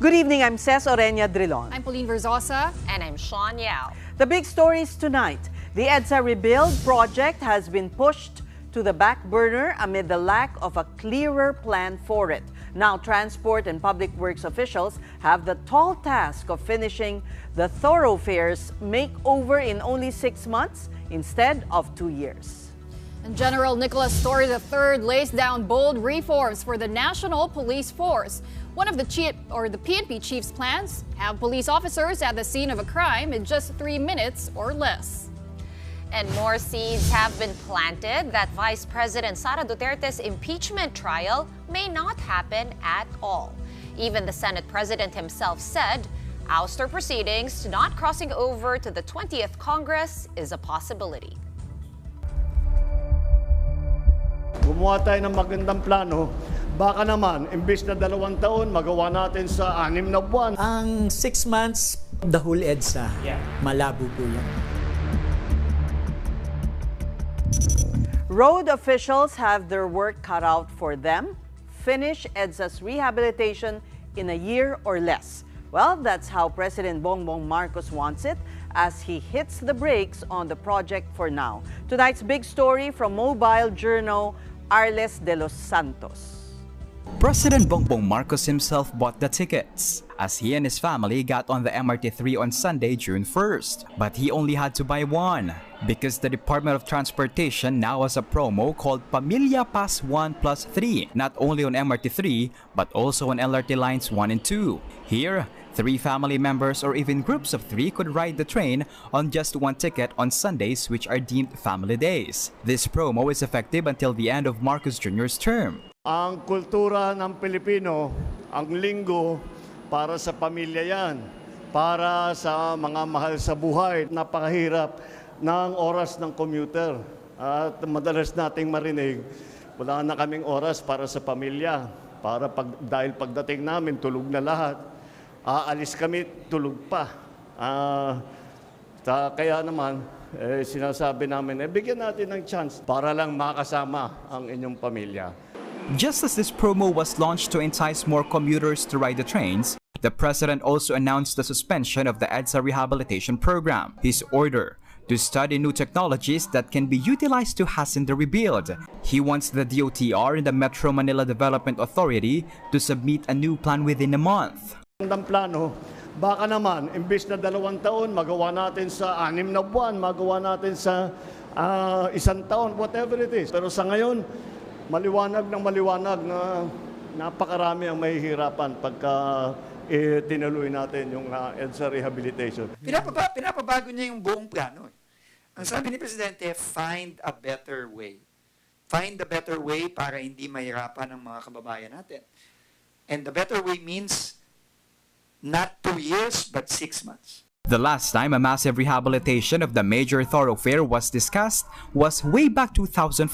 Good evening, I'm Ces Oreña-Drilon. I'm Pauline Verzosa. And I'm Shawn Yao. The big stories tonight. The EDSA rebuild project has been pushed to the back burner amid the lack of a clearer plan for it. Now, Transport and Public Works officials have the tall task of finishing the thoroughfares makeover in only 6 months instead of 2 years. And General Nicholas Torre III lays down bold reforms for the National Police Force. One of the PNP chief's plans: have police officers at the scene of a crime in just 3 minutes or less. And more seeds have been planted that Vice President Sara Duterte's impeachment trial may not happen at all. Even the Senate President himself said ouster proceedings not crossing over to the 20th Congress is a possibility. Gumawa tayo ng magandang plano. Baka naman, imbes na 2 taon, magawa natin sa 6 na buwan. Ang 6 months, the whole EDSA, malabo po yan. Road officials have their work cut out for them. Finish EDSA's rehabilitation in a year or less. Well, that's how President Bongbong Marcos wants it, as he hits the brakes on the project for now. Tonight's big story from Mobile Journal, Arles de los Santos. President Bongbong Marcos himself bought the tickets, as he and his family got on the MRT3 on Sunday, June 1st. But he only had to buy one, because the Department of Transportation now has a promo called Pamilya Pass 1 plus 3, not only on MRT3, but also on LRT Lines 1 and 2. Here, 3 family members or even groups of 3 could ride the train on just 1 ticket on Sundays, which are deemed family days. This promo is effective until the end of Marcos Jr.'s term. Ang kultura ng Pilipino, ang linggo, para sa pamilya yan, para sa mga mahal sa buhay. Napakahirap ng oras ng commuter. At madalas nating marinig, wala na kaming oras para sa pamilya. Dahil pagdating namin, tulog na lahat. Aalis kami, tulog pa. Kaya naman, sinasabi namin, bigyan natin ng chance para lang makasama ang inyong pamilya. Just as this promo was launched to entice more commuters to ride the trains, the president also announced the suspension of the EDSA rehabilitation program. His order to study new technologies that can be utilized to hasten the rebuild. He wants the DOTR and the Metro Manila Development Authority to submit a new plan within a month. Ang plano, baka naman, imbes na 2 taon, magawa natin sa 6 na buwan, magawa natin sa 1 taon, whatever it is. Pero sa ngayon, maliwanag na napakarami ang mahihirapan pagka tinuloy natin yung EDSA rehabilitation. Pinapabago niya yung buong plano. Ang sabi ni Presidente, find a better way. Find a better way para hindi mahirapan ang mga kababayan natin. And the better way means not 2 years, but 6 months. The last time a massive rehabilitation of the major thoroughfare was discussed was way back 2014.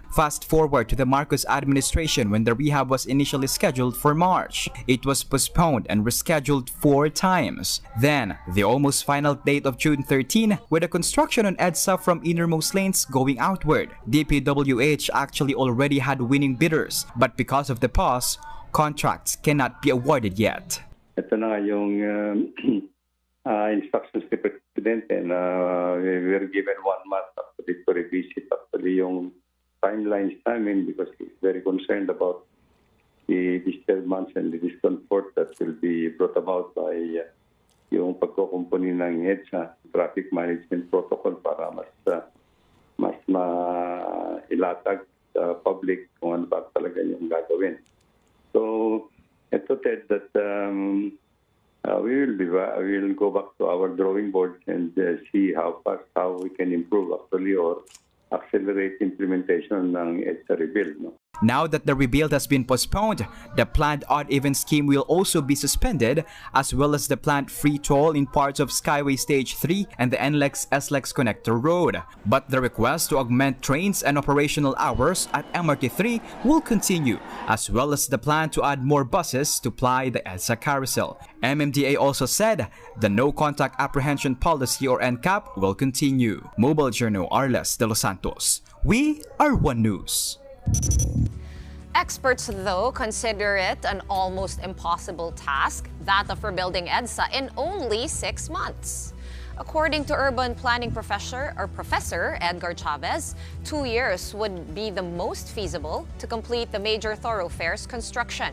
Fast forward to the Marcos administration when the rehab was initially scheduled for March. It was postponed and rescheduled 4 times. Then, the almost final date of June 13, with the construction on EDSA from innermost lanes going outward. DPWH actually already had winning bidders, but because of the pause, contracts cannot be awarded yet. Ito na nga yung instructions ni Presidente na we were given 1 month actually to revisit actually yung timelines namin because he's very concerned about the disturbance and the discomfort that will be brought about by yung pagkukumpuni ng EDSA traffic management protocol para mas mailatag sa public kung ano ba talaga yung gagawin. So, ito Ted that we will go back to our drawing board and see how we can improve actually or accelerate implementation ng EDSA rebuild. No? Now that the rebuild has been postponed, the planned odd-even scheme will also be suspended, as well as the planned free toll in parts of Skyway Stage 3 and the NLEX-SLEX Connector Road. But the request to augment trains and operational hours at MRT3 will continue, as well as the plan to add more buses to ply the EDSA carousel. MMDA also said the no-contact apprehension policy or NCAP will continue. Mobile Journal, Arles de los Santos. We are One News. Experts, though, consider it an almost impossible task, that of rebuilding EDSA in only 6 months. According to urban planning Professor Edgar Chavez, 2 years would be the most feasible to complete the major thoroughfares construction.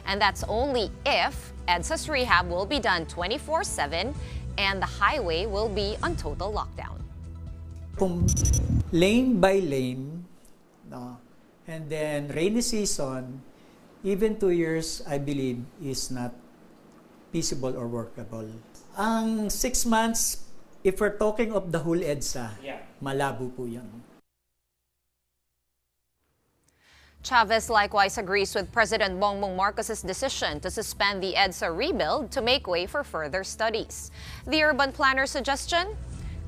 And that's only if EDSA's rehab will be done 24/7 and the highway will be on total lockdown. Kung lane by lane, no, and then rainy season, even 2 years, I believe, is not feasible or workable. Ang 6 months, if we're talking of the whole EDSA, malabo po yan. Chavez likewise agrees with President Bongbong Marcos's decision to suspend the EDSA rebuild to make way for further studies. The urban planner's suggestion?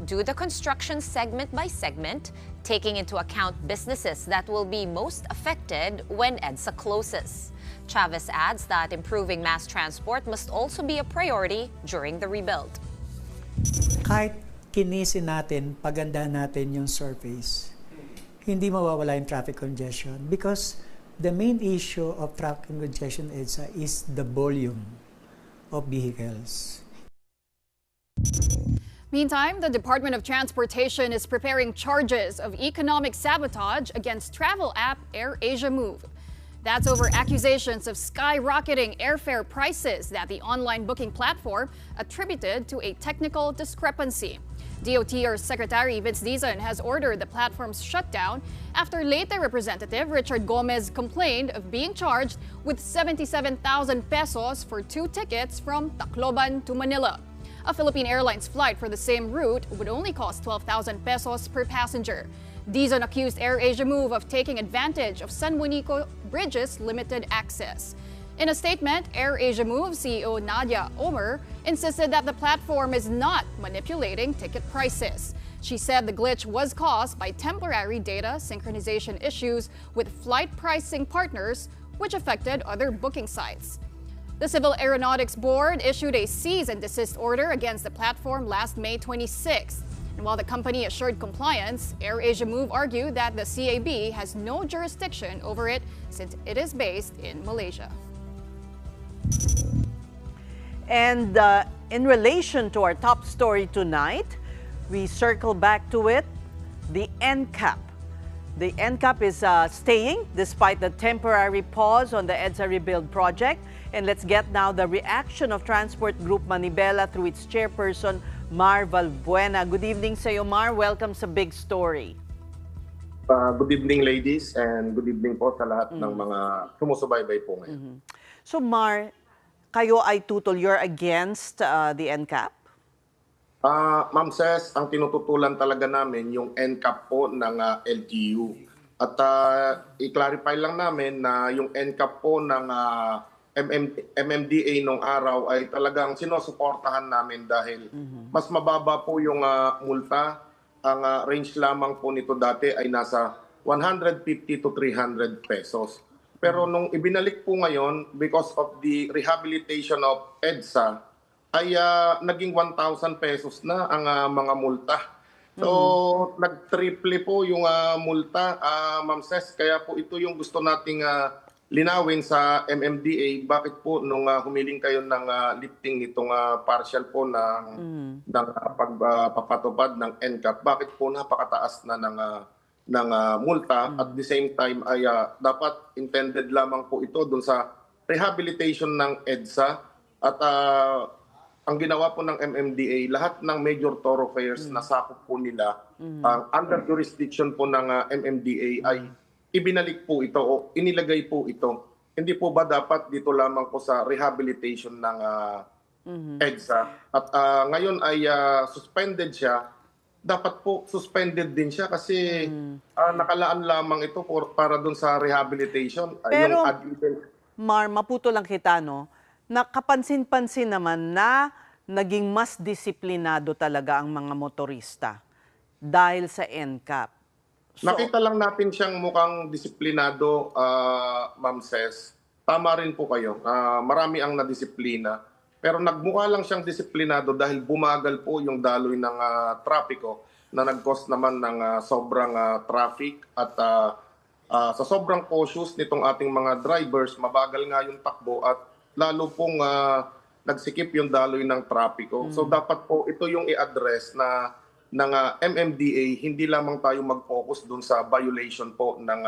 Do the construction segment by segment, taking into account businesses that will be most affected when EDSA closes. Chavez adds that improving mass transport must also be a priority during the rebuild. Kahit kinisin natin, pagandahan natin yung surface, hindi mawawala yung traffic congestion because the main issue of traffic congestion EDSA is the volume of vehicles. Meantime, the Department of Transportation is preparing charges of economic sabotage against travel app AirAsia Move. That's over accusations of skyrocketing airfare prices that the online booking platform attributed to a technical discrepancy. DOTR Secretary Vince Dizon has ordered the platform's shutdown after Leyte Representative Richard Gomez complained of being charged with 77,000 pesos for 2 tickets from Tacloban to Manila. A Philippine Airlines flight for the same route would only cost 12,000 pesos per passenger. Dizon accused AirAsia Move of taking advantage of San Juanico Bridge's limited access. In a statement, AirAsia Move CEO Nadia Omer insisted that the platform is not manipulating ticket prices. She said the glitch was caused by temporary data synchronization issues with flight pricing partners, which affected other booking sites. The Civil Aeronautics Board issued a cease and desist order against the platform last May 26th. And while the company assured compliance, AirAsia Move argued that the CAB has no jurisdiction over it since it is based in Malaysia. And in relation to our top story tonight, we circle back to it, the NCAP. The NCAP is staying despite the temporary pause on the EDSA rebuild project. And let's get now the reaction of Transport Group Manibela through its chairperson, Mar Valbuena. Good evening sa iyo, Mar. Welcome sa Big Story. Good evening, ladies, and good evening po sa lahat ng mga sumusubaybay po ngayon. So, Mar, kayo ay tutol, you're against the NCAP? Ma'am Ces, ang tinututulan talaga namin yung NCAP po ng LGU. At i-clarify lang namin na yung NCAP po ng MMDA nung araw ay talagang sinusuportahan namin dahil mas mababa po yung multa. Ang range lamang po nito dati ay nasa 150 to 300 pesos. Pero nung ibinalik po ngayon, because of the rehabilitation of EDSA, ay naging 1,000 pesos na ang mga multa. So, nag-triple po yung multa, Ma'am Ces. Kaya po ito yung gusto nating linawin sa MMDA. Bakit po nung humiling kayo ng lifting nitong partial po ng pagpapatupad ng NCAP, bakit po napakataas na ng multa? At the same time ay dapat intended lamang po ito dun sa rehabilitation ng EDSA. At ang ginawa po ng MMDA, lahat ng major thoroughfares na sakop po nila, under jurisdiction po ng MMDA ay ibinalik po ito o inilagay po ito. Hindi po ba dapat dito lamang po sa rehabilitation ng EDSA? At ngayon ay suspended siya. Dapat po suspended din siya kasi nakalaan lamang ito para dun sa rehabilitation. Pero, Mar, maputo lang kita, no? Nakapansin-pansin naman na naging mas disiplinado talaga ang mga motorista dahil sa NCAP. So, nakita lang natin siyang mukhang disiplinado, Ma'am Ces. Tama rin po kayo. Marami ang nadisiplina. Pero nagmukha lang siyang disiplinado dahil bumagal po yung daloy ng trapiko na nag-cause naman ng sobrang traffic at Sa sobrang cautious nitong ating mga drivers, mabagal nga yung takbo at lalo pong nagsikip yung daloy ng trapiko. So dapat po ito yung i-address na ng MMDA, hindi lamang tayo mag-focus dun sa violation po ng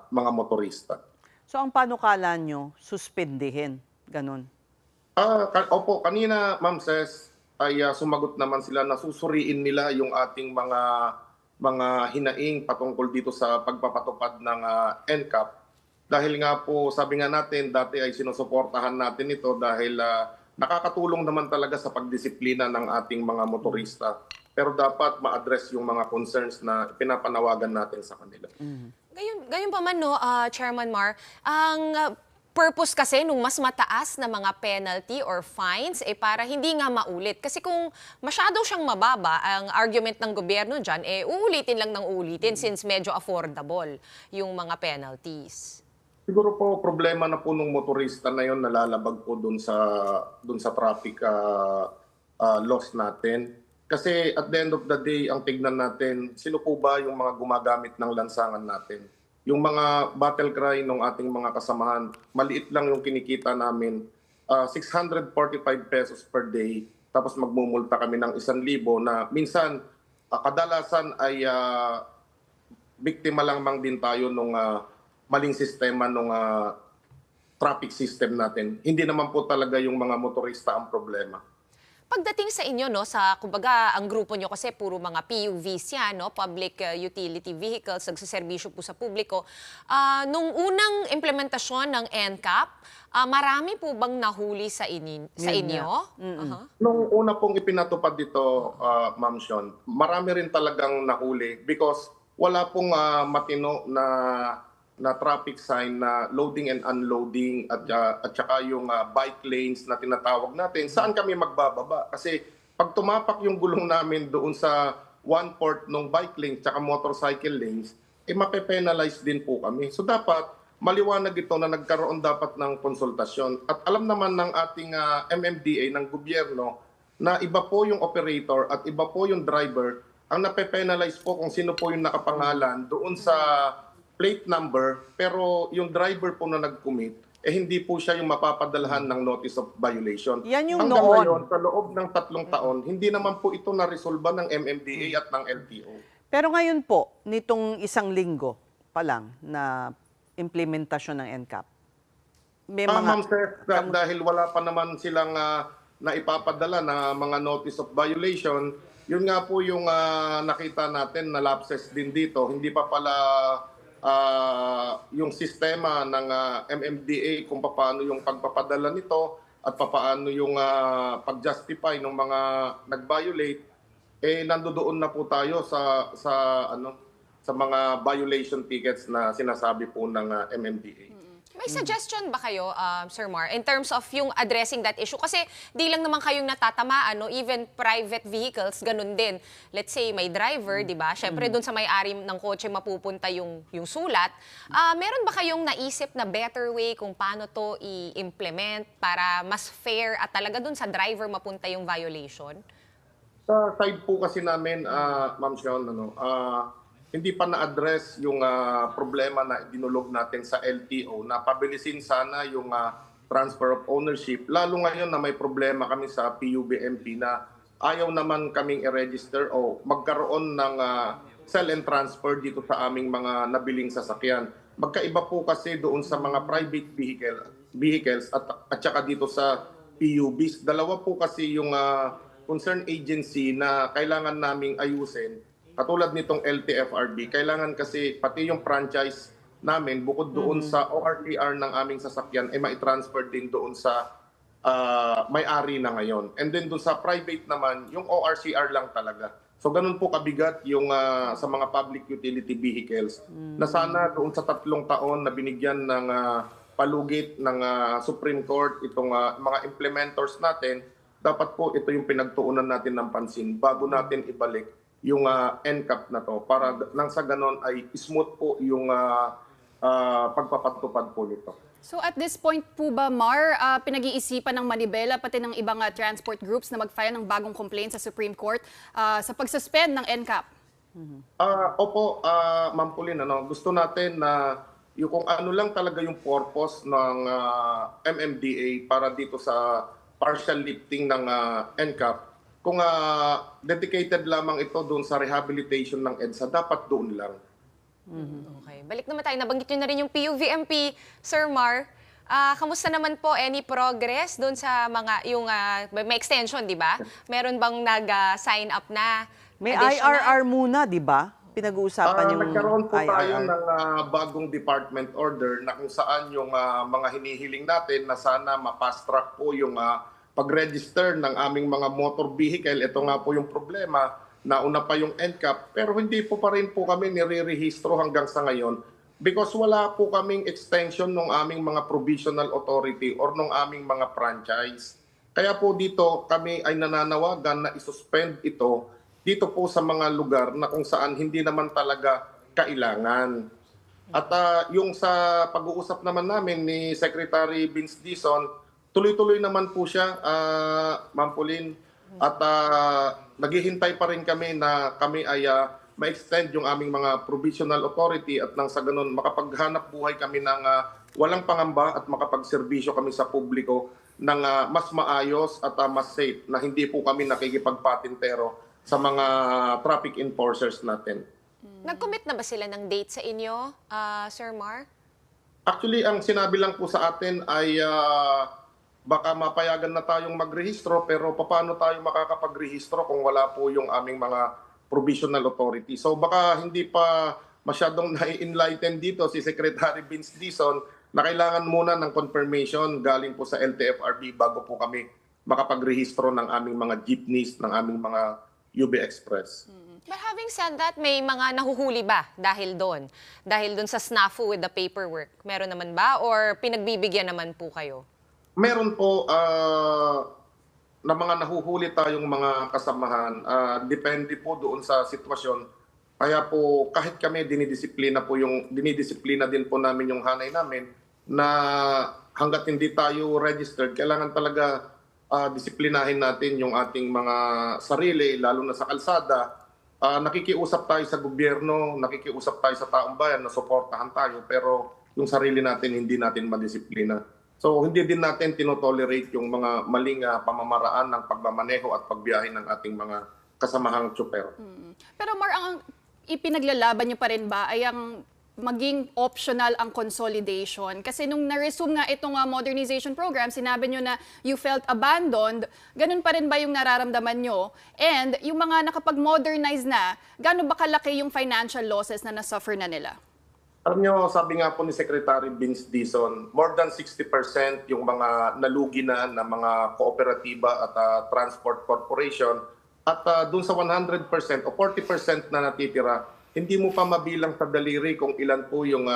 mga motorista. So ang panukala nyo, suspindihin, ganun? Opo, kanina Ma'am Ces ay sumagot naman sila na susuriin nila yung ating mga hinaing patungkol dito sa pagpapatupad ng NCAP. Dahil nga po, sabi nga natin, dati ay sinusuportahan natin ito dahil nakakatulong naman talaga sa pagdisiplina ng ating mga motorista. Pero dapat ma-address yung mga concerns na pinapanawagan natin sa kanila. Gayon pa man, no, Chairman Mar, ang purpose kasi nung mas mataas na mga penalty or fines para hindi nga maulit. Kasi kung masyado siyang mababa, ang argument ng gobyerno dyan, uulitin lang ng uulitin since medyo affordable yung mga penalties. Siguro po problema na po nung motorista na yon nalalabag po dun sa traffic laws natin. Kasi at the end of the day, ang tignan natin, sino po ba yung mga gumagamit ng lansangan natin? Yung mga battle cry ng ating mga kasamahan, maliit lang yung kinikita namin, 645 pesos per day, tapos magmumulta kami ng 1,000 na minsan, kadalasan ay biktima lamang din tayo nung maling sistema ng traffic system natin. Hindi naman po talaga yung mga motorista ang problema. Pagdating sa inyo, no, sa kumbaga ang grupo nyo kasi puro mga PUVs yan, no, public utility vehicles, nagsiservisyo po sa publiko. Nung unang implementasyon ng NCAP, marami po bang nahuli sa inyo? Nung una pong ipinatupad dito, Ma'am Shawn, marami rin talagang nahuli because wala pong matino na traffic sign na loading and unloading at saka yung bike lanes na tinatawag natin, saan kami magbababa? Kasi pag tumapak yung gulong namin doon sa 1/4 ng bike lanes at motorcycle lanes, mape-penalize din po kami. So dapat maliwanag ito na nagkaroon dapat ng konsultasyon. At alam naman ng ating MMDA, ng gobyerno, na iba po yung operator at iba po yung driver. Ang nape-penalize po kung sino po yung nakapangalan doon sa plate number, pero yung driver po na nag-commit, hindi po siya yung mapapadalhan ng notice of violation. Yan yung hanggang noon. ngayon, sa loob ng 3 taon, hindi naman po ito na-resolba ng MMDA at ng LTO. Pero ngayon po, nitong 1 linggo pa lang na implementasyon ng NCAP, may mga... Ma'am Seth, dahil wala pa naman silang naipapadala na mga notice of violation, yun nga po yung nakita natin na lapses din dito. Hindi pa pala yung sistema ng MMDA kung paano yung pagpapadala nito at paano yung pag-justify ng mga nag-violate, nandoon na po tayo sa mga violation tickets na sinasabi po ng MMDA. May suggestion ba kayo, Sir Mar, in terms of yung addressing that issue? Kasi di lang naman kayong natatamaan, no? Even private vehicles, ganun din. Let's say may driver, di ba? Siyempre, doon sa may-ari ng kotse mapupunta yung sulat. Meron ba kayong naisip na better way kung paano to i-implement para mas fair at talaga doon sa driver mapunta yung violation? Sa side po kasi namin, Ma'am Shawn, hindi pa na-address yung problema na dinulog natin sa LTO na pabilisin sana yung transfer of ownership. Lalo ngayon na may problema kami sa PBBM na ayaw naman kaming i-register o magkaroon ng sell and transfer dito sa aming mga nabiling sasakyan. Magkaiba po kasi doon sa mga private vehicles at saka dito sa PUBs. Dalawa po kasi yung concerned agency na kailangan naming ayusin. Katulad nitong LTFRB, kailangan kasi pati yung franchise namin, bukod doon sa ORTR ng aming sasakyan, mai-transfer din doon sa may-ari na ngayon. And then doon sa private naman, yung ORCR lang talaga. So ganun po kabigat yung sa mga public utility vehicles na sana doon sa 3 taon na binigyan ng palugit ng Supreme Court itong mga implementors natin, dapat po ito yung pinagtuunan natin ng pansin bago natin ibalik yung NCAP na to para nang sa ganon ay smooth po yung pagpapatupad po nito. So at this point po ba, Mar, pinag-iisipan ng Manibela pati ng ibang transport groups na mag-file ng bagong complaint sa Supreme Court sa pag-suspend ng NCAP? Opo, Ma'am Pauline, gusto natin na yung kung ano lang talaga yung purpose ng MMDA para dito sa partial lifting ng NCAP, kung dedicated lamang ito doon sa rehabilitation ng EDSA, dapat doon lang. Okay. Balik naman tayo. Nabanggit nyo na rin yung PUVMP, Sir Mar. Kamusta naman po? Any progress doon sa mga, may extension, di ba? Meron bang nag-sign up na? May additional? IRR muna, di ba? Pinag-uusapan yung Nagkaroon po tayo IRR. ng bagong department order na kung saan yung mga hinihiling natin na sana ma-fast track po yung pag-register ng aming mga motor vehicle. Ito nga po yung problema. Nauna pa yung NCAP, pero hindi po pa rin po kami nire-rehistro hanggang sa ngayon because wala po kaming extension ng aming mga provisional authority or ng aming mga franchise. Kaya po dito kami ay nananawagan na isuspend ito dito po sa mga lugar na kung saan hindi naman talaga kailangan. At yung sa pag-uusap naman namin ni Secretary Vince Dizon, tuloy-tuloy naman po siya, Ma'am Pauline. At naghihintay pa rin kami na kami ay ma-extend yung aming mga provisional authority at nang sa ganun makapaghanap buhay kami ng walang pangamba at makapagserbisyo kami sa publiko ng mas maayos at mas safe na hindi po kami nakikipagpatintero sa mga traffic enforcers natin. Nag-commit na ba sila ng date sa inyo, Sir Mar? Actually, ang sinabi lang po sa atin ay baka mapayagan na tayong magrehistro pero paano tayo makakapagrehistro kung wala po yung aming mga provisional authority. So baka hindi pa masyadong na-enlighten dito si Secretary Vince Dizon na kailangan muna ng confirmation galing po sa LTFRB bago po kami makapagrehistro ng aming mga jeepneys, ng aming mga UB Express. But having said that, may mga nahuhuli ba dahil doon? Dahil doon sa snafu with the paperwork? Meron naman ba or pinagbibigyan naman po kayo? Meron po na mga nahuhuli tayong mga kasamahan. Depende po doon sa sitwasyon. Kaya po kahit kami dinidisiplina din po namin yung hanay namin na hanggat hindi tayo registered, kailangan talaga disiplinahin natin yung ating mga sarili, lalo na sa kalsada. Nakikiusap tayo sa gobyerno, nakikiusap tayo sa taong bayan na suportahan tayo, pero yung sarili natin hindi natin madisiplina. So hindi din natin tinotolerate yung mga maling pamamaraan ng pagmamaneho at pagbiyahe ng ating mga kasamahang tsuper. Pero Mar, ang ipinaglalaban niyo pa rin ba ay ang maging optional ang consolidation? Kasi nung na-resume nga itong modernization program, sinabi nyo na you felt abandoned. Ganun pa rin ba yung nararamdaman nyo? And yung mga nakapag-modernize na, gano'n ba kalaki yung financial losses na nasuffer na nila? Alam nyo, sabi nga po ni Secretary Vince Dizon, more than 60% yung mga nalugi na mga kooperatiba at transport corporation. At dun sa 100% o 40% na natitira, hindi mo pa mabilang sa daliri kung ilan po yung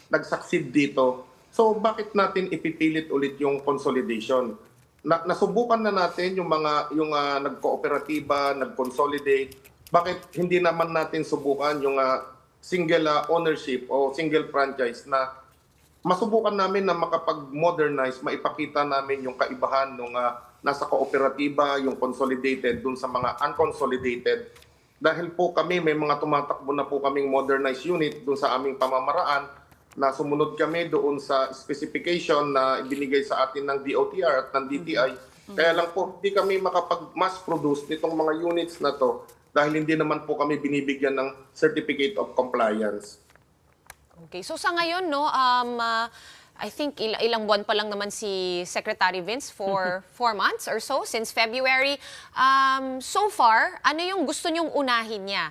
nag-succeed dito. So bakit natin ipipilit ulit yung consolidation? Nasubukan na natin yung nag-kooperatiba, nag-consolidate. Bakit hindi naman natin subukan yung single ownership o single franchise na masubukan namin na makapag-modernize, maipakita namin yung kaibahan nung nasa kooperatiba, yung consolidated, dun sa mga unconsolidated. Dahil po kami, may mga tumatakbo na po kaming modernized unit dun sa aming pamamaraan na sumunod kami doon sa specification na ibinigay sa atin ng DOTR at ng DTI. Kaya lang po, hindi kami makapag-mass produce nitong mga units na to dahil hindi naman po kami binibigyan ng Certificate of Compliance. Okay, so sa ngayon, no, I think ilang buwan pa lang naman si Secretary Vince for 4 months or so, since February. So far, ano yung gusto niyong unahin niya?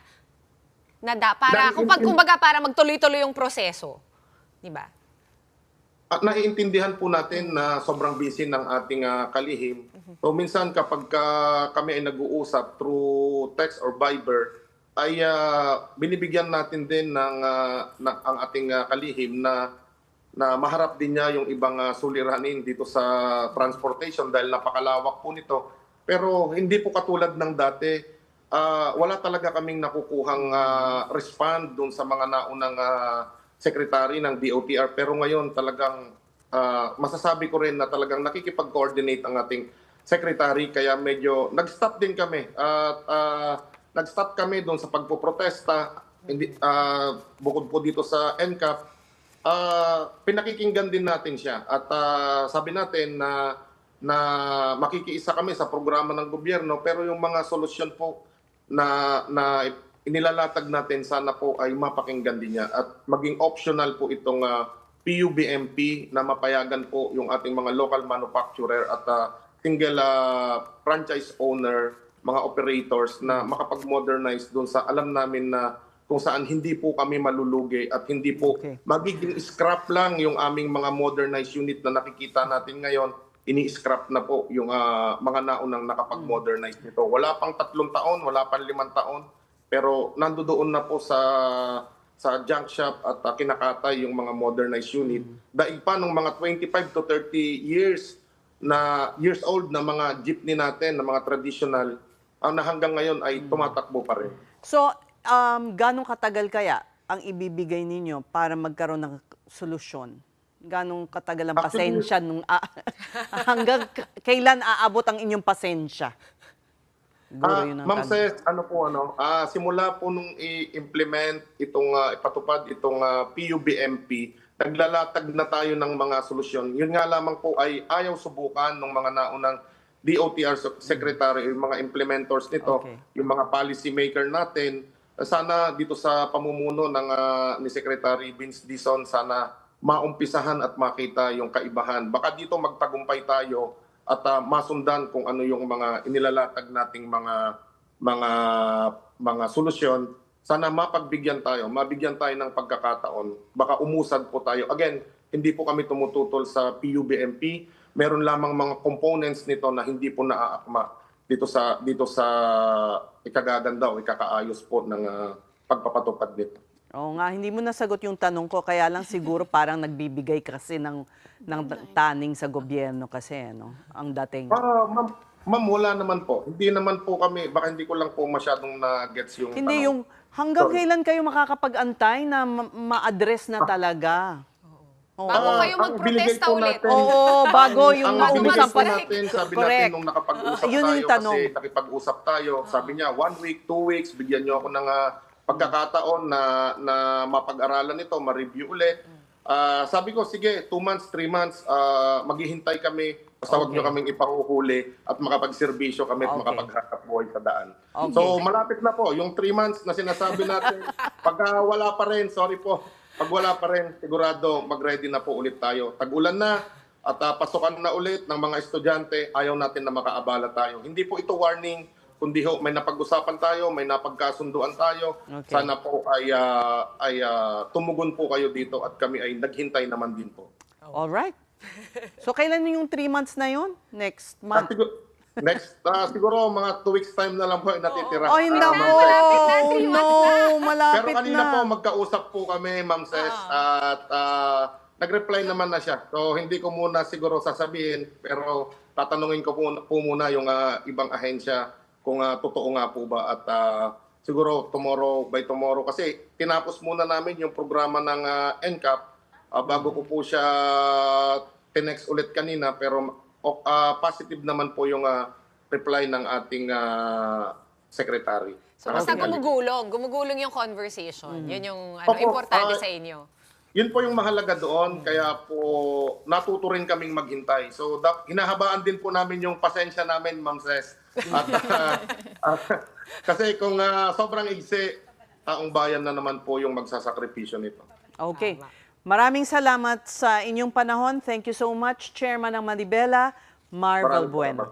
Kumbaga para magtuloy-tuloy yung proseso. Di ba? At naiintindihan po natin na sobrang busy ng ating kalihim. So minsan kapag kami ay nag-uusap through text or Viber, ay binibigyan natin din ng ang ating kalihim na maharap din niya yung ibang suliranin dito sa transportation dahil napakalawak po nito. Pero hindi po katulad ng dati. Wala talaga kaming nakukuhang respond dun sa mga naunang secretary ng DOTR. Pero ngayon talagang masasabi ko rin na talagang nakikipag-coordinate ang ating secretary. Kaya medyo nag-stop din kami. At nag-stop kami doon sa pagpoprotesta, hindi, bukod po dito sa NCAP, pinakikinggan din natin siya. At sabi natin na makikiisa kami sa programa ng gobyerno, pero yung mga solusyon po na inilalatag natin, sana po ay mapakinggan din niya. At maging optional po itong PBBM na mapayagan po yung ating mga local manufacturer at single franchise owner, mga operators na makapag-modernize doon sa alam namin na kung saan hindi po kami malulugi at hindi po magiging scrap lang yung aming mga modernized unit na nakikita natin ngayon. Ini-scrap na po yung mga naunang nakapag-modernize nito. Wala pang 3 taon, wala pang 5 taon, pero nandoon na po sa junk shop at kinakatay yung mga modernized unit. Daig pa ng mga 25 to 30 years old na mga jeepney natin, na mga traditional, na hanggang ngayon ay tumatakbo pa rin. So, ganong katagal kaya ang ibibigay ninyo para magkaroon ng solusyon? Ganong katagal ang pasensya nung hanggang kailan aabot ang inyong pasensya? Ma'am Ces, simula po nung i-implement itong ipatupad itong PUBMP, naglalatag na tayo ng mga solusyon. Yun nga lamang po ay ayaw subukan ng mga naunang DOTR secretary, yung mga implementors nito, yung mga policy maker natin. Sana dito sa pamumuno ng ni Secretary Vince Dizon, sana maumpisahan at makita yung kaibahan. Baka dito magtagumpay tayo at masundan kung ano yung mga inilalatag nating mga solusyon. Sana mabigyan tayo ng pagkakataon. Baka umusad po tayo. Again, hindi po kami tumututol sa PUBMP. Meron lamang mga components nito na hindi po naaakma dito sa ikagaganda o ikakaayos po ng pagpapatupad nito. Oo nga, hindi mo nasagot yung tanong ko, kaya lang siguro parang nagbibigay kasi ng taning sa gobyerno kasi, no? Ang dating. Ma'am, wala naman po. Hindi naman po kami, baka hindi ko lang po masyadong na-gets yung hindi, tanong. Yung hanggang kailan kayo makakapag-antay na ma-address na talaga? Bago kayo magprotesta ulit. Oo, bago yung mausap pa natin. Sabi natin nung nakapag-usap tayo, kasi nakipag-usap tayo, sabi niya, 1 week, 2 weeks, bigyan niyo ako ng pagkakataon na mapag-aralan nito, ma-review ulit. Sabi ko, sige, 2 months, 3 months, maghihintay kami, basta huwag niyo kaming ipahuhuli at makapagserbisyo kami at makapaghanap buhay sa daan. So, malapit na po. Yung 3 months na sinasabi natin, pagka wala pa rin, sorry po, pag wala pa rin, sigurado mag-ready na po ulit tayo. Tag-ulan na at pasukan na ulit ng mga estudyante, ayaw natin na makaabala tayo. Hindi po ito warning, kundi may napag-usapan tayo, may napagkasunduan tayo. Sana po ay tumugon po kayo dito at kami ay naghintay naman din po. Alright. So kailan yung 3 months na yun? Next month? Siguro mga 2 weeks time na lang po natitira. Ay, nako! Malapit na. Pero kanina po magkausap po kami, Ma'am Ces, at nag-reply naman na siya. So hindi ko muna siguro sasabihin, pero tatanungin ko po muna yung ibang ahensya kung totoo nga po ba. At siguro by tomorrow, kasi tinapos muna namin yung programa ng NCAP bago ko po siya tinext ulit kanina, pero positive naman po yung reply ng ating secretary. So basta gumugulong yung conversation. Yun yung importante sa inyo. Yun po yung mahalaga doon, kaya po natuto rin kaming maghintay. So hinahabaan din po namin yung pasensya namin, Ma'am Ces. Kasi kung sobrang igsi, taong bayan na naman po yung magsasakripisyo nito. Okay. Maraming salamat sa inyong panahon. Thank you so much, Chairman ng Manibela, Marvel Bueno.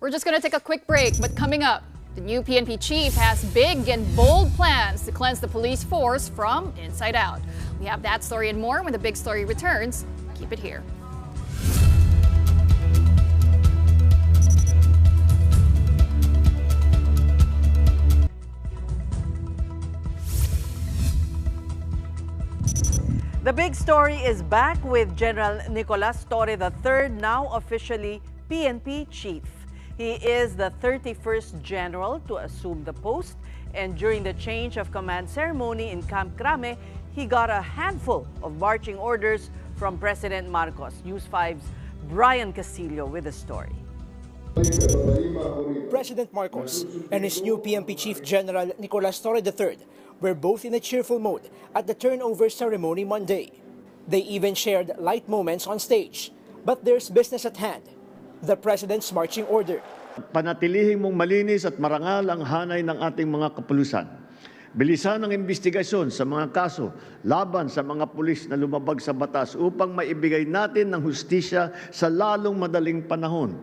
We're just going to take a quick break, but coming up, the new PNP chief has big and bold plans to cleanse the police force from inside out. We have that story and more when the Big Story returns. Keep it here. The Big Story is back with General Nicolas Torre III, now officially PNP Chief. He is the 31st General to assume the post, and during the change of command ceremony in Camp Crame, he got a handful of marching orders from President Marcos. News 5's Brian Castillo with the story. President Marcos and his new PNP Chief General Nicolas Torre III were both in a cheerful mood at the turnover ceremony Monday. They even shared light moments on stage. But there's business at hand, the President's marching order. Panatilihing mong malinis at marangal ang hanay ng ating mga kapulisan. Bilisan ang investigasyon sa mga kaso laban sa mga pulis na lumabag sa batas upang maibigay natin ng hustisya sa lalong madaling panahon.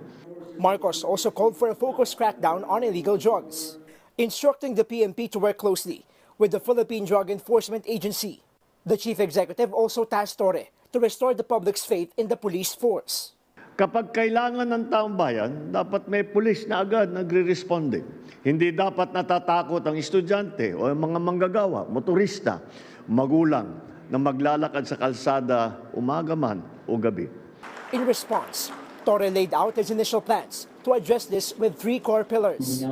Marcos also called for a focused crackdown on illegal drugs, instructing the PNP to work closely with the Philippine Drug Enforcement Agency. The chief executive also tasked Torre to restore the public's faith in the police force. Kapag kailangan ng taong bayan, dapat may pulis na agad nagre-responde. Hindi dapat natatakot ang estudyante o ang mga manggagawa, motorista, magulang na maglalakad sa kalsada umaga man o gabi. In response, Torre laid out his initial plans to address this with 3 core pillars: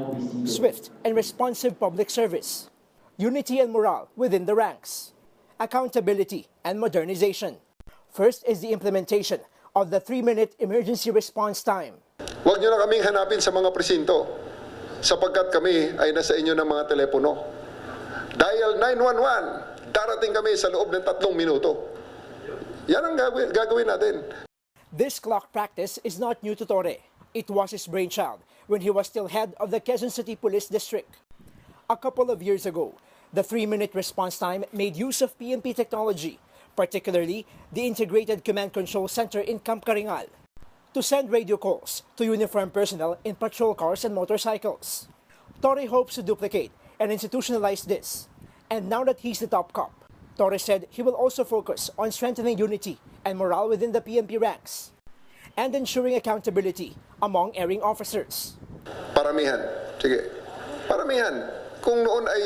swift and responsive public service, unity and morale within the ranks, accountability and modernization. First is the implementation of the 3-minute emergency response time. Huwag niyo na kaming hanapin sa mga presinto sapagkat kami ay nasa inyo ng mga telepono. Dial 911, darating kami sa loob ng 3 minuto. Yan ang gagawin natin. This clock practice is not new to Torre. It was his brainchild when he was still head of the Quezon City Police District. A couple of years ago, the 3-minute response time made use of PNP technology, particularly the Integrated Command Control Center in Camp Caringal, to send radio calls to uniformed personnel in patrol cars and motorcycles. Torre hopes to duplicate and institutionalize this. And now that he's the top cop, Torre said he will also focus on strengthening unity and morale within the PNP ranks and ensuring accountability among erring officers. Paramihan. Sige. Paramihan. Kung noon ay,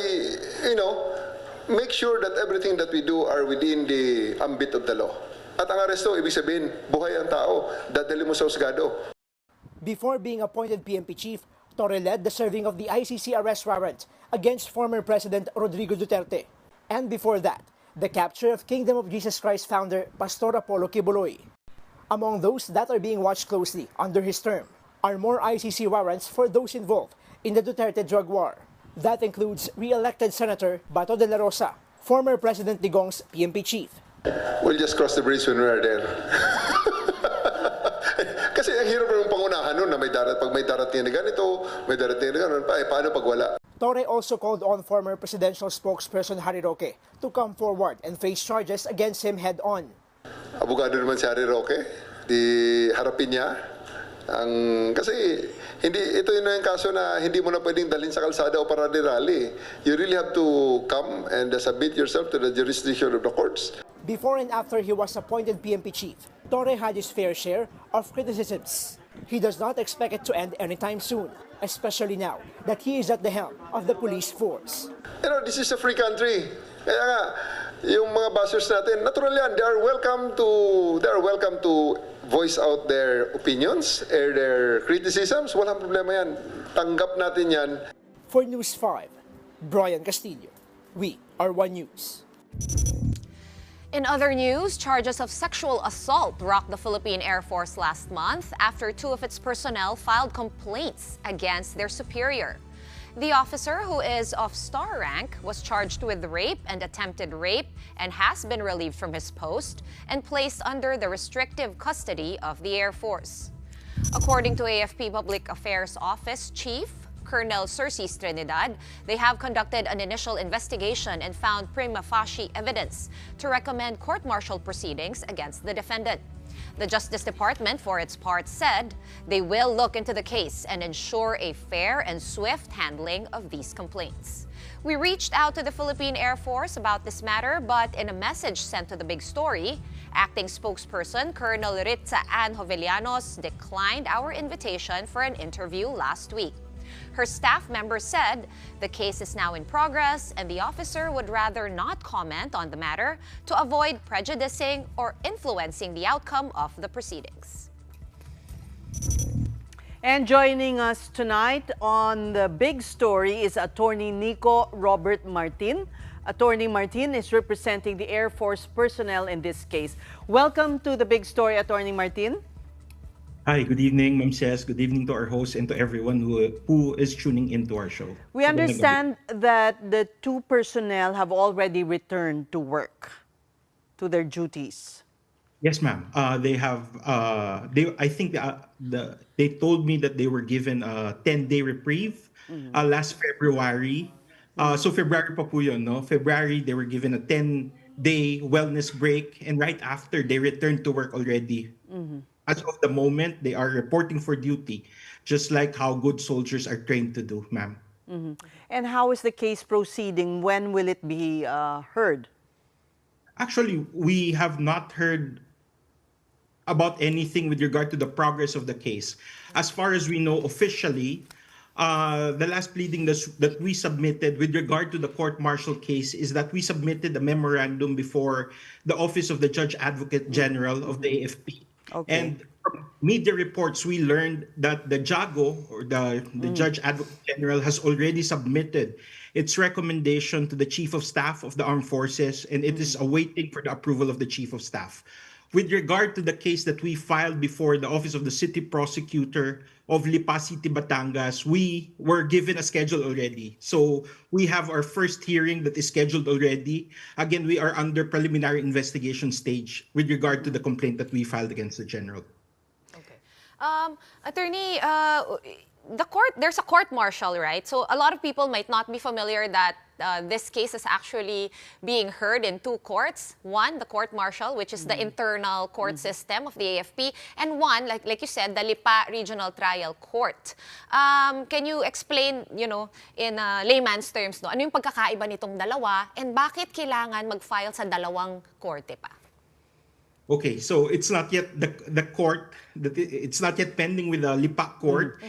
make sure that everything that we do are within the ambit of the law. At ang aresto, ibig sabihin, buhay ang tao, dadali mo sa husgado. Before being appointed PNP chief, Torre led the serving of the ICC arrest warrant against former President Rodrigo Duterte. And before that, the capture of Kingdom of Jesus Christ founder Pastor Apollo Kibuloy. Among those that are being watched closely under his term are more ICC warrants for those involved in the Duterte drug war. That includes re-elected Senator Bato de la Rosa, former President Digong's PNP chief. We'll just cross the bridge when we are there. Kasi ang hirap ng pangunahan nun na pag may darating na ganito, may darating na ganun, paano pag wala? Torre also called on former presidential spokesperson Harry Roque to come forward and face charges against him head-on. Abogado naman si Harry Roque, harapin niya. Kasi ito yung kaso na hindi mo na pwedeng dalhin sa kalsada o parade-rally. You really have to come and submit yourself to the jurisdiction of the courts. Before and after he was appointed PNP chief, Torre had his fair share of criticisms. He does not expect it to end anytime soon, especially now that he is at the helm of the police force. This is a free country. Kaya nga, yung mga bashers natin, natural yan. They are welcome to voice out their opinions, air their criticisms. Walang problema yan. Tanggap natin yan. For News 5, Brian Castillo. We are One News. In other news, charges of sexual assault rocked the Philippine Air Force last month after 2 of its personnel filed complaints against their superior. The officer, who is of star rank, was charged with rape and attempted rape and has been relieved from his post and placed under the restrictive custody of the Air Force. According to AFP Public Affairs Office Chief Colonel Cercis Trinidad, they have conducted an initial investigation and found prima facie evidence to recommend court-martial proceedings against the defendant. The Justice Department, for its part, said they will look into the case and ensure a fair and swift handling of these complaints. We reached out to the Philippine Air Force about this matter, but in a message sent to the Big Story, acting spokesperson Colonel Ritza Ann Jovellanos declined our invitation for an interview last week. Her staff member said the case is now in progress and the officer would rather not comment on the matter to avoid prejudicing or influencing the outcome of the proceedings. And joining us tonight on the Big Story is Attorney Nico Robert Martin. Attorney Martin is representing the Air Force personnel in this case. Welcome to the Big Story, Attorney Martin. Hi, good evening, Ma'am Ces. Good evening to our host and to everyone who is tuning into our show. We understand that the two personnel have already returned to work, to their duties. Yes, ma'am. They have. I think they told me that they were given a 10-day reprieve last February. So February pa po yun, no? February they were given a 10-day wellness break, and right after they returned to work already. As of the moment, they are reporting for duty, just like how good soldiers are trained to do, ma'am. And how is the case proceeding? When will it be heard? Actually, we have not heard about anything with regard to the progress of the case. As far as we know officially, the last pleading that we submitted with regard to the court-martial case is that we submitted a memorandum before the Office of the Judge Advocate General of the AFP. Okay. And from media reports, we learned that the JAGO, or the Judge Advocate General, has already submitted its recommendation to the Chief of Staff of the Armed Forces, and it is awaiting for the approval of the Chief of Staff. With regard to the case that we filed before the Office of the City Prosecutor of Lipa City, Batangas, we were given a schedule already. So we have our first hearing that is scheduled already. Again, we are under preliminary investigation stage with regard to the complaint that we filed against the General. Okay. Attorney, there's a court-martial, right? So a lot of people might not be familiar that this case is actually being heard in two courts. One, the court-martial, which is the internal court system of the AFP, and one, like you said, the Lipa Regional Trial Court. Can you explain, in layman's terms, ano yung pagkakaiba nitong dalawa, and bakit kailangan mag-file sa dalawang korte pa? Okay, so it's not yet the court, it's not yet pending with the Lipa court.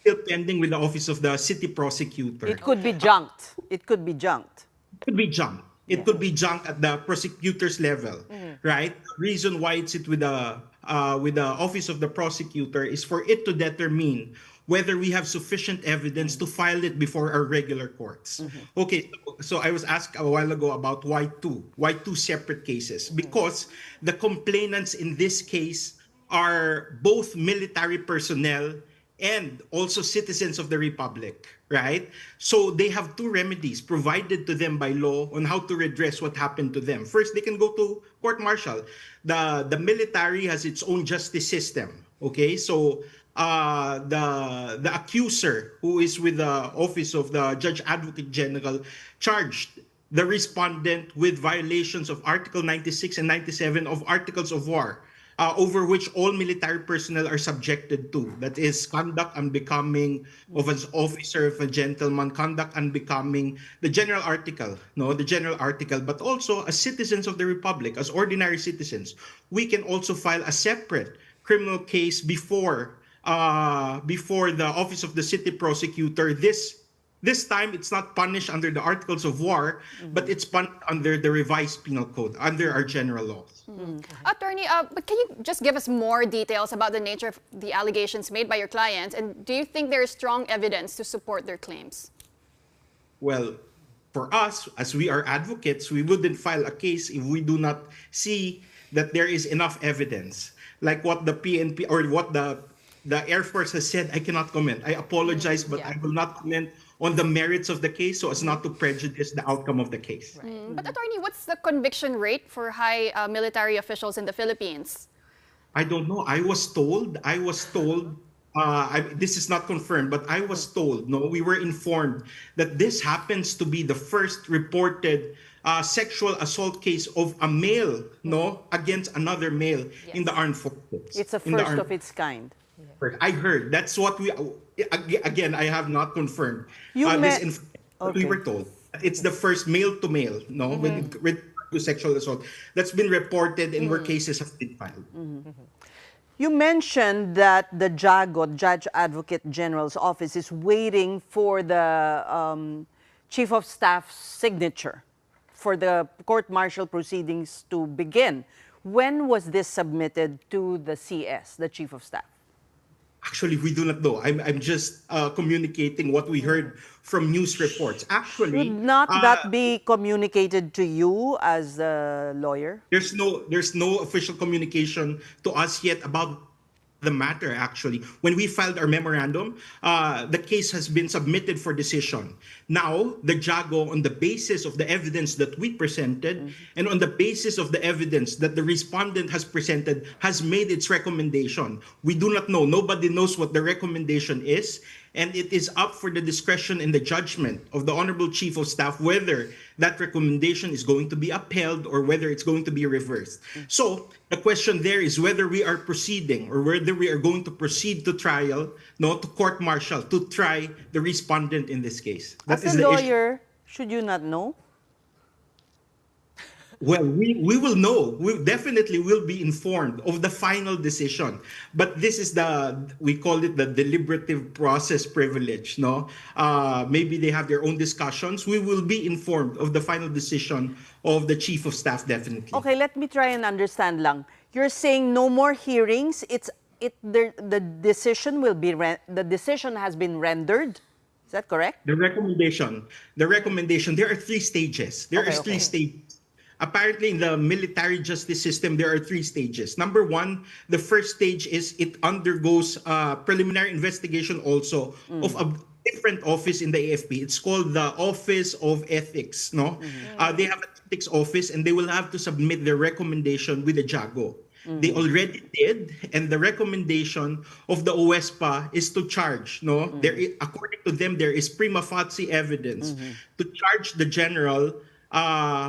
Still pending with the Office of the City Prosecutor. It could be junked. It could be junked. It could be junked. It could be junked at the prosecutor's level, right? Reason why it's with the Office of the Prosecutor is for it to determine whether we have sufficient evidence to file it before our regular courts. Okay, so I was asked a while ago about why two separate cases? Because the complainants in this case are both military personnel and also citizens of the Republic, right? So they have two remedies provided to them by law on how to redress what happened to them. First, they can go to court-martial. The military has its own justice system, okay? So the accuser, who is with the Office of the Judge Advocate General, charged the respondent with violations of Article 96 and 97 of Articles of War, over which all military personnel are subjected to. That is conduct unbecoming of an officer, of a gentleman, conduct unbecoming the general article, but also as citizens of the Republic, as ordinary citizens. We can also file a separate criminal case before the Office of the City Prosecutor. This time, it's not punished under the Articles of War, but it's punished under the revised penal code, under our general laws. Attorney, but can you just give us more details about the nature of the allegations made by your clients, and do you think there is strong evidence to support their claims? Well, for us, as we are advocates, we wouldn't file a case if we do not see that there is enough evidence. Like what the PNP or what the Air Force has said, I cannot comment. I apologize, but I will not comment on the merits of the case so as not to prejudice the outcome of the case. But attorney, what's the conviction rate for high military officials in the Philippines? I don't know. I was told, this is not confirmed, but I was told, we were informed that this happens to be the first reported sexual assault case of a male, against another male in the armed forces. It's a first of its kind. I heard. That's what again, I have not confirmed. We were told. It's the first male-to-male, with sexual assault that's been reported and where cases have been filed. You mentioned that the JAGO, Judge Advocate General's office, is waiting for the Chief of Staff's signature for the court-martial proceedings to begin. When was this submitted to the CS, the Chief of Staff? Actually, we do not know. I'm just communicating what we heard from news reports. Actually, should not that be communicated to you as a lawyer? There's no official communication to us yet about the matter, actually. When we filed our memorandum, the case has been submitted for decision. Now, the JAGO, on the basis of the evidence that we presented and on the basis of the evidence that the respondent has presented, has made its recommendation. We do not know. Nobody knows what the recommendation is. And it is up for the discretion and the judgment of the Honorable Chief of Staff whether that recommendation is going to be upheld or whether it's going to be reversed. So the question there is whether we are proceeding or whether we are going to proceed to trial, no, to court-martial, to try the respondent in this case. That As is a the issue. lawyer, should you not know? Well, we will know. We definitely will be informed of the final decision. But this is we call it the deliberative process privilege, no? Maybe they have their own discussions. We will be informed of the final decision of the Chief of Staff, definitely. Okay, let me try and understand lang. You're saying no more hearings. The decision has been rendered. Is that correct? The recommendation. There are three stages. There are three stages. Apparently, in the military justice system, there are three stages. Number one, the first stage is it undergoes preliminary investigation also of a different office in the AFP. It's called the Office of Ethics. No, they have an ethics office, and they will have to submit their recommendation with the JAGO. They already did, and the recommendation of the OESPA is to charge. No, according to them, there is prima facie evidence to charge the general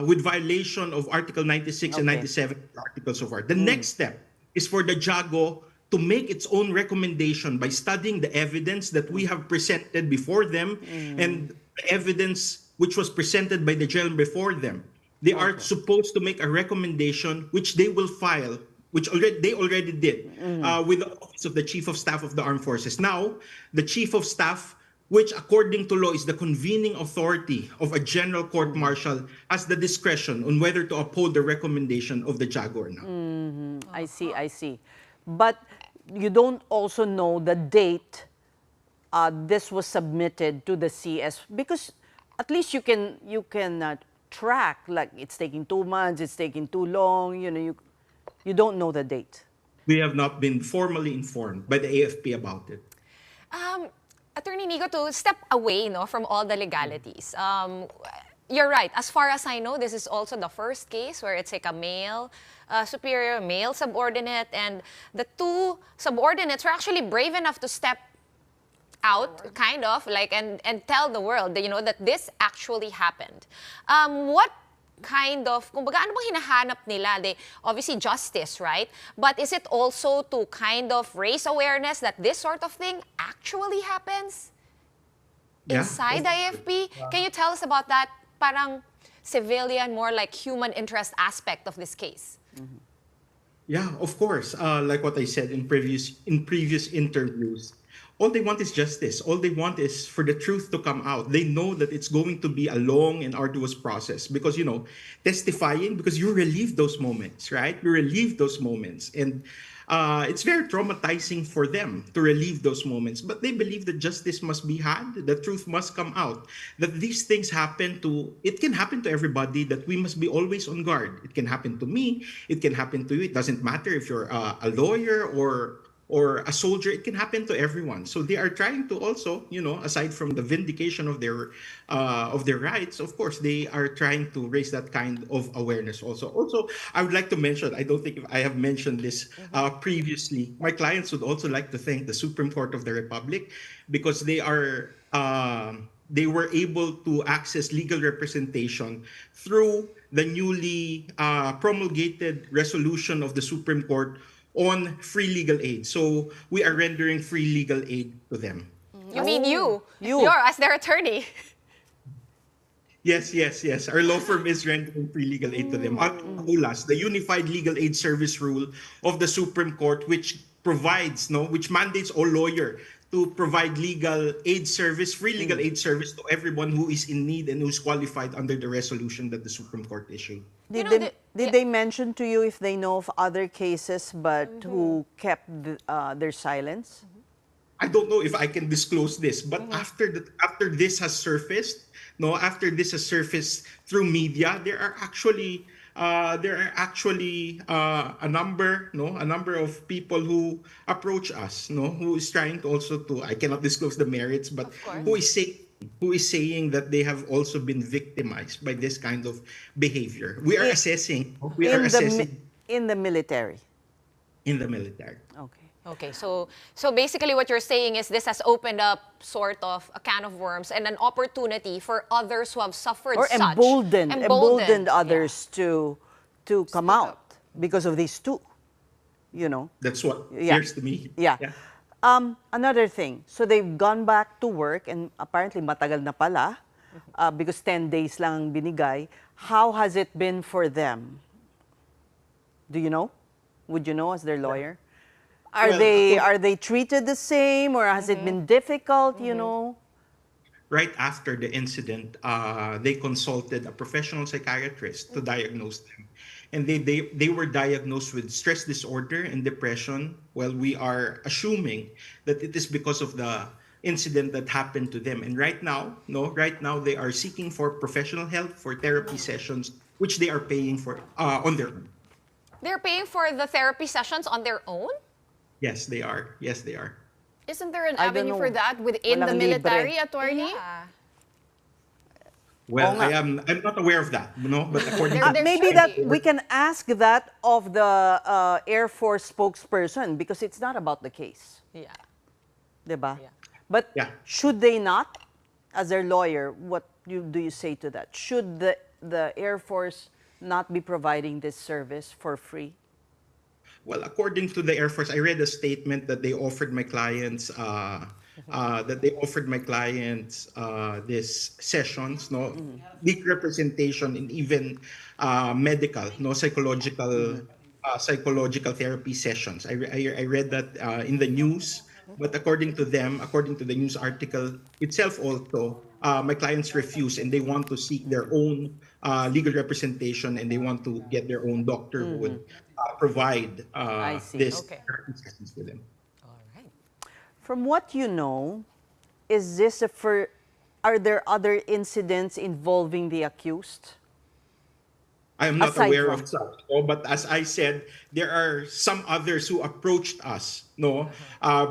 with violation of Article 96 and 97 Articles of War. The next step is for the JAGO to make its own recommendation by studying the evidence that we have presented before them and the evidence which was presented by the general before them. They are supposed to make a recommendation which they will file, which they already did with the Office of the Chief of Staff of the Armed Forces. Now, the Chief of Staff, which according to law is the convening authority of a general court-martial, has the discretion on whether to uphold the recommendation of the JAGO or not. I see. But you don't also know the date this was submitted to the CS, because at least you can track, like it's taking 2 months, it's taking too long, you don't know the date. We have not been formally informed by the AFP about it. Attorney Nico, to step away from all the legalities, you're right. As far as I know, this is also the first case where it's like a male superior, male subordinate, and the two subordinates were actually brave enough to step out, kind of, and tell the world that, that this actually happened. What kind of, kumbaga, ano bang hinahanap nila? They, obviously justice, right? But is it also to kind of raise awareness that this sort of thing actually happens inside the AFP? Can you tell us about that parang civilian, more like human interest aspect of this case? Yeah, of course. Like what I said in previous interviews, all they want is justice. All they want is for the truth to come out. They know that it's going to be a long and arduous process because, testifying, because you relive those moments, right? You relive those moments. And it's very traumatizing for them to relive those moments. But they believe that justice must be had, the truth must come out, that these things it can happen to everybody, that we must be always on guard. It can happen to me, it can happen to you. It doesn't matter if you're a lawyer or a soldier, it can happen to everyone. So they are trying to also, aside from the vindication of their rights, of course, they are trying to raise that kind of awareness also. Also, I would like to mention, I don't think I have mentioned this previously, my clients would also like to thank the Supreme Court of the Republic because they were able to access legal representation through the newly promulgated resolution of the Supreme Court on free legal aid. So we are rendering free legal aid to them. You mean you're as their attorney? Yes. Our law firm is rendering free legal aid to them. ULAS, the Unified Legal Aid Service Rule of the Supreme Court, which provides, which mandates all lawyer to provide legal aid service, free legal aid service to everyone who is in need and who's qualified under the resolution that the Supreme Court issued. Did they mention to you if they know of other cases but who kept their silence? I don't know if I can disclose this, but after this has surfaced, after this has surfaced through media, there are actually there are actually a number of people who approach us, who is trying to also to, I cannot disclose the merits, but who is saying that they have also been victimized by this kind of behavior. We are assessing. In the military. In the military. Okay. Okay, so basically what you're saying is this has opened up sort of a can of worms and an opportunity for others who have suffered or such. emboldened others to come out because of these two, That's what appears to me. Yeah. Another thing, so they've gone back to work and apparently matagal na pala because 10 days lang ang binigay. How has it been for them? Do you know? Would you know as their lawyer? Are they treated the same, or has it been difficult, Right after the incident, they consulted a professional psychiatrist to diagnose them. And they were diagnosed with stress disorder and depression. Well, we are assuming that it is because of the incident that happened to them. And right now they are seeking for professional help for therapy sessions, which they are paying for on their own. They're paying for the therapy sessions on their own? Yes, they are. Isn't there an avenue for that within the military, attorney? Yeah. Well, I'm not aware of that, but according to maybe that we can ask that of the Air Force spokesperson because it's not about the case. Yeah. Diba? Yeah. But should they not, as their lawyer, what do you say to that? Should the Air Force not be providing this service for free? Well, according to the Air Force, I read a statement that they offered my clients these sessions, legal representation, and even medical, psychological therapy sessions. I read that in the news, but according to the news article itself also, my clients refuse and they want to seek their own legal representation and they want to get their own doctor who would provide this therapy sessions for them. All right. From what you know, are there other incidents involving the accused? I am not aware of such. But as I said, there are some others who approached us,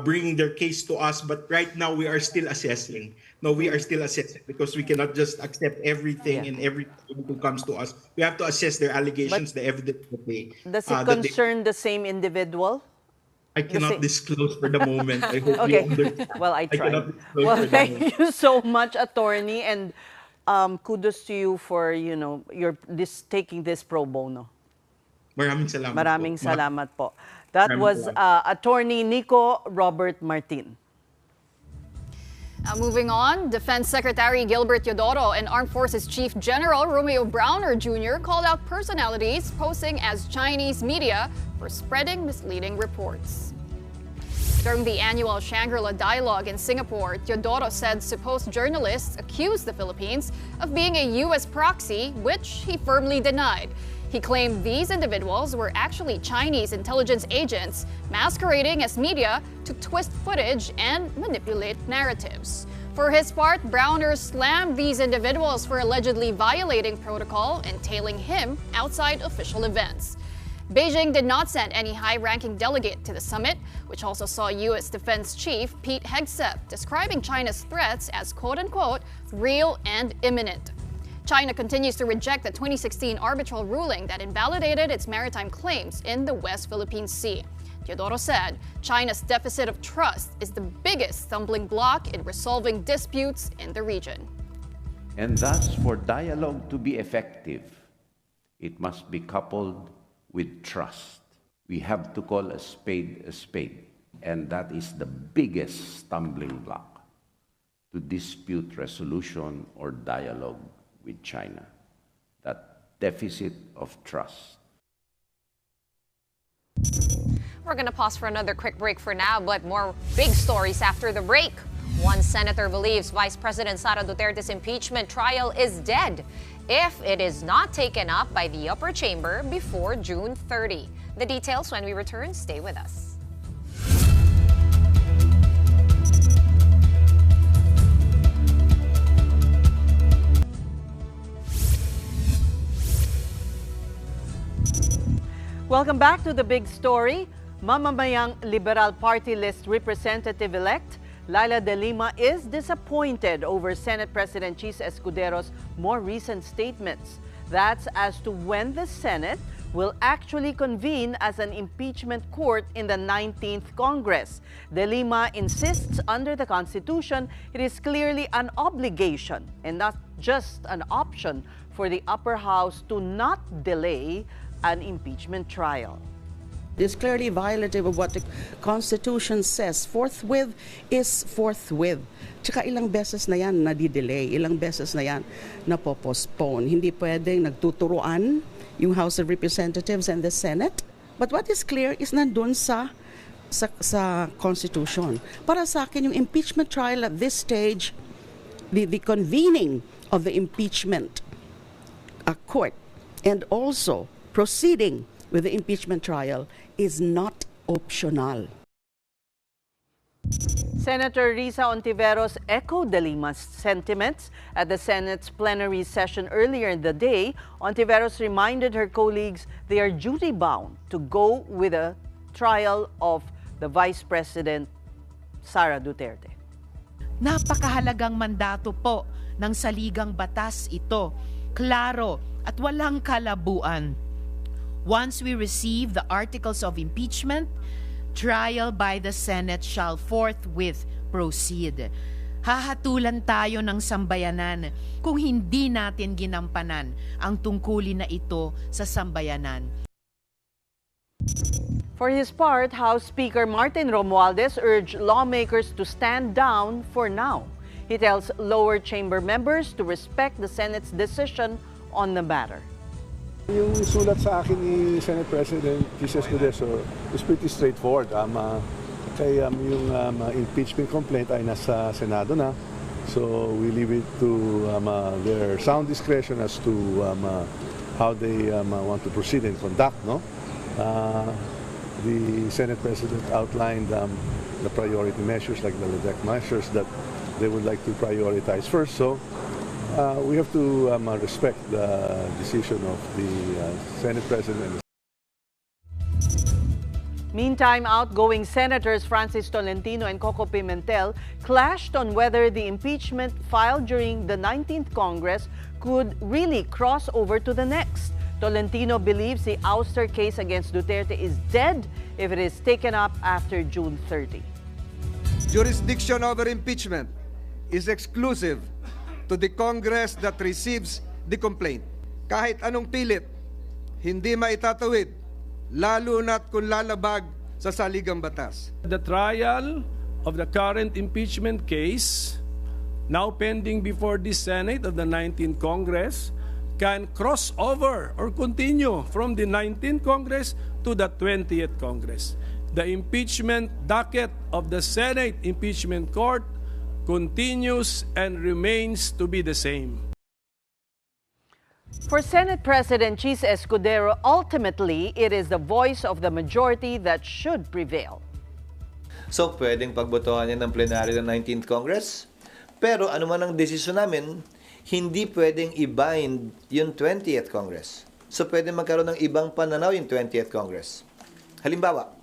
bringing their case to us. But right now, we are still assessing. We are still assessing because we cannot just accept everything and everything who comes to us. We have to assess their allegations, the evidence that they... Does it concern the same individual? I cannot disclose for the moment. I hope you understand. Well, I tried. Well, thank you so much, attorney, and kudos to you for taking this pro bono. Maraming salamat po. That was attorney Nico Robert Martin. Moving on, Defense Secretary Gilbert Teodoro and Armed Forces Chief General Romeo Browner Jr. called out personalities posing as Chinese media for spreading misleading reports. During the annual Shangri-La Dialogue in Singapore, Teodoro said supposed journalists accused the Philippines of being a U.S. proxy, which he firmly denied. He claimed these individuals were actually Chinese intelligence agents masquerading as media to twist footage and manipulate narratives. For his part, Browner slammed these individuals for allegedly violating protocol and tailing him outside official events. Beijing did not send any high-ranking delegate to the summit, which also saw U.S. Defense Chief Pete Hegseth describing China's threats as quote-unquote real and imminent. China continues to reject the 2016 arbitral ruling that invalidated its maritime claims in the West Philippine Sea. Teodoro said China's deficit of trust is the biggest stumbling block in resolving disputes in the region. And thus, for dialogue to be effective, it must be coupled with trust. We have to call a spade, and that is the biggest stumbling block to dispute resolution or dialogue with China, that deficit of trust. We're going to pause for another quick break for now, but more big stories after the break. One senator believes Vice President Sara Duterte's impeachment trial is dead if it is not taken up by the upper chamber before June 30. The details when we return. Stay with us. Welcome back to the big story. Mamamayang Liberal Party List Representative-elect Laila De Lima is disappointed over Senate President Chis Escudero's more recent statements. That's as to when the Senate will actually convene as an impeachment court in the 19th Congress. De Lima insists under the Constitution it is clearly an obligation and not just an option for the upper house to not delay an impeachment trial. It's clearly violative of what the Constitution says. Forthwith is forthwith. Tsaka ilang beses na yan nadidelay, ilang beses na yan napopostpone. Hindi pwedeng nagtuturuan yung House of Representatives and the Senate. But what is clear is nandun sa Constitution. Para sa akin, yung impeachment trial at this stage, the convening of the impeachment court and also proceeding with the impeachment trial is not optional. Senator Risa Ontiveros echoed De Lima's sentiments at the Senate's plenary session earlier in the day. Ontiveros reminded her colleagues they are duty-bound to go with a trial of the Vice President Sara Duterte. Napakahalagang mandato po ng saligang batas ito. Klaro at walang kalabuan. Once we receive the articles of impeachment, trial by the Senate shall forthwith proceed. Hahatulan tayo ng sambayanan kung hindi natin ginampanan ang tungkulin na ito sa sambayanan. For his part, House Speaker Martin Romualdez urged lawmakers to stand down for now. He tells lower chamber members to respect the Senate's decision on the matter. Yung sulat sa akin ni Senate President Chis Escudero is pretty straightforward. Kaya yung impeachment complaint ay nasa Senado na. So we leave it to their sound discretion as to how they want to proceed and conduct. No? The Senate President outlined the priority measures, like the LEDEC measures that they would like to prioritize first. So we have to respect the decision of the Senate President. Meantime, outgoing Senators Francis Tolentino and Coco Pimentel clashed on whether the impeachment filed during the 19th Congress could really cross over to the next. Tolentino believes the ouster case against Duterte is dead if it is taken up after June 30. Jurisdiction over impeachment is exclusive to the Congress that receives the complaint. Kahit anong pilit, hindi maitatawid, lalo na't kung lalabag sa saligang batas. The trial of the current impeachment case, now pending before the Senate of the 19th Congress, can cross over or continue from the 19th Congress to the 20th Congress. The impeachment docket of the Senate Impeachment Court continues and remains to be the same. For Senate President Chis Escudero, ultimately, it is the voice of the majority that should prevail. So, pwedeng pagbotohan niya ng plenaryo ng 19th Congress, pero ano man ang desisyon namin, hindi pwedeng i-bind yung 20th Congress. So, pwedeng magkaroon ng ibang pananaw yung 20th Congress. Halimbawa,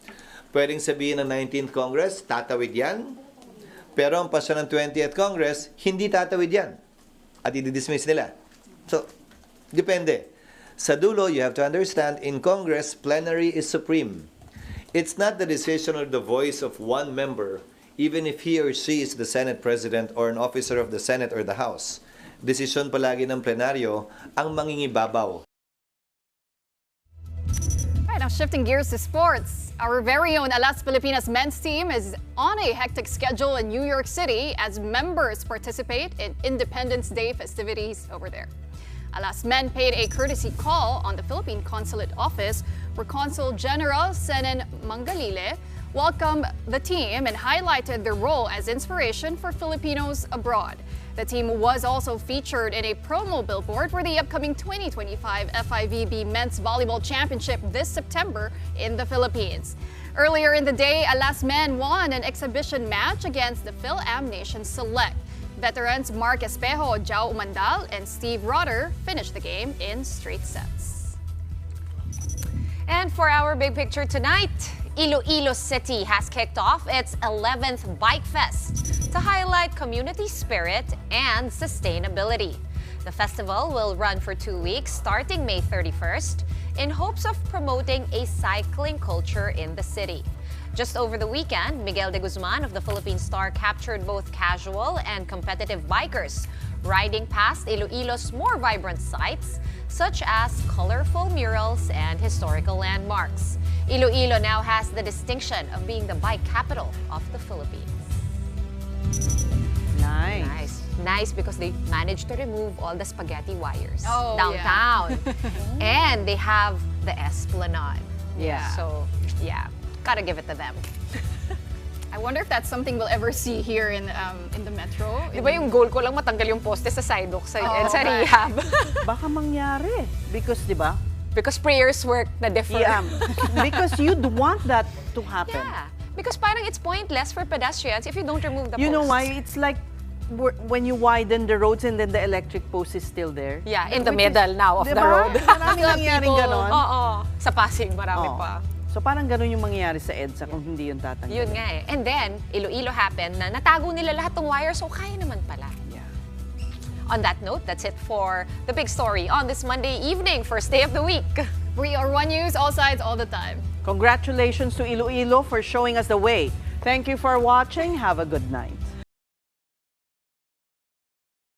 pwedeng sabihin ng 19th Congress, tatawid yan, pero ang pasyon ng 20th Congress, hindi tatawid yan. At i-dismiss nila. So, depende. Sa dulo, you have to understand, in Congress, plenary is supreme. It's not the decision or the voice of one member, even if he or she is the Senate President or an officer of the Senate or the House. Desisyon palagi ng plenaryo ang mangingibabaw. Now shifting gears to sports, our very own Alas Pilipinas men's team is on a hectic schedule in New York City as members participate in Independence Day festivities over there. Alas men paid a courtesy call on the Philippine Consulate Office where Consul General Senen Mangalile welcomed the team and highlighted their role as inspiration for Filipinos abroad. The team was also featured in a promo billboard for the upcoming 2025 FIVB Men's Volleyball Championship this September in the Philippines. Earlier in the day, Alas men won an exhibition match against the Phil-Am Nation Select. Veterans Mark Espejo, Jao Umandal, and Steve Rotter finished the game in straight sets. And for our big picture tonight, Iloilo City has kicked off its 11th Bike Fest to highlight community spirit and sustainability. The festival will run for 2 weeks starting May 31st in hopes of promoting a cycling culture in the city. Just over the weekend, Miguel de Guzman of the Philippine Star captured both casual and competitive bikers riding past Iloilo's more vibrant sites such as colorful murals and historical landmarks. Iloilo now has the distinction of being the bike capital of the Philippines. Nice because they managed to remove all the spaghetti wires downtown. Yeah. And they have the Esplanade. Yeah. So, yeah, gotta give it to them. I wonder if that's something we'll ever see here in the metro. Di ba yung goal ko lang matanggal yung poste sa sidewalk sa EDSA right. rehab? Baka mangyari. Because, di ba? Because prayers work na differ. Yeah. Because you'd want that to happen. Yeah. Because parang it's pointless for pedestrians if you don't remove the posts. You know why? It's like when you widen the roads and then the electric post is still there. Yeah, in the middle now of the road. Maraming nangyaring ganon. Oo. Sa Pasig, marami pa. So parang ganon yung mangyayari sa EDSA kung hindi yun tatanggalin. Yun nga eh. And then, Iloilo happened na natago nila lahat ng wire, so kaya naman pala. Yeah. On that note, that's it for the big story on this Monday evening, first day of the week. We are One News, all sides, all the time. Congratulations to Iloilo for showing us the way. Thank you for watching. Have a good night.